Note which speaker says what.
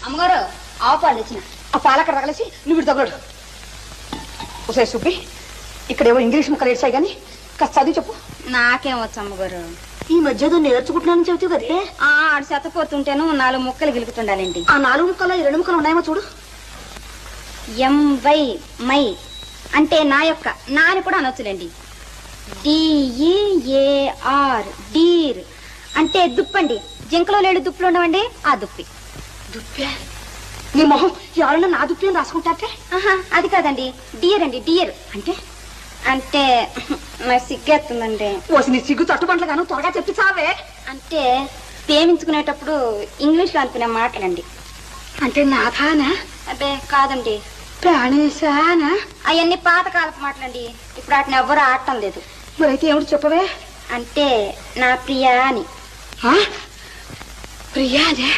Speaker 1: అమ్మగారు ఆవు పాలు తెచ్చిన.
Speaker 2: ఆ పాలక్కడ తగలేసి నువ్వు ఇటు తగలడు. ఒకసారి చూపి ఇక్కడేవో ఇంగ్లీష్ ముక్కలు ఏడ్చాయి కానీ కాస్త చదివి చెప్పు.
Speaker 1: నాకేం వచ్చు అమ్మగారు.
Speaker 2: ఈ మధ్య నేర్చుకుంటున్నానని చెబుతావు కదే.
Speaker 1: ఆడు చెత్తపోతుంటేను 4 ముక్కలు గిలుకుతుండాలండి.
Speaker 2: ఆ 4 ముక్కలు 2 ముక్కలు ఉన్నాయేమో చూడు.
Speaker 1: ఎంవై మై అంటే నా యొక్క, నాని కూడా అనొచ్చులేండి. డిఈఏఆర్ డీర్ అంటే దుప్పండి. జింకలో లేడు దుప్పులు ఉండవండి, ఆ దుప్పి.
Speaker 2: దుప్పే? నీ మొహం ఎవరైనా నా దుప్పి అని రాసుకుంటారే?
Speaker 1: అది కాదండి, డియర్ అండి. డియర్ అంటే అంటే నాకు సిగ్గేస్తుందండి.
Speaker 2: ఓసి నీ సిగ్గు తట్టుబంట్ల గాను త్వరగా చెప్పి చావే.
Speaker 1: అంటే ప్రేమించుకునేటప్పుడు ఇంగ్లీష్ లో అనుకునే మాటలండి.
Speaker 2: అంటే నాథానా?
Speaker 1: అదే కాదండి,
Speaker 2: ప్రాణేశానా?
Speaker 1: అవన్నీ పాతకాలపు మాటలండి. ఇప్పుడు వాటిని ఎవ్వరూ ఆడటం లేదు.
Speaker 2: మరైతే ఏమిటి చెప్పవే?
Speaker 1: అంటే నా ప్రియా అని.
Speaker 2: ప్రియానే?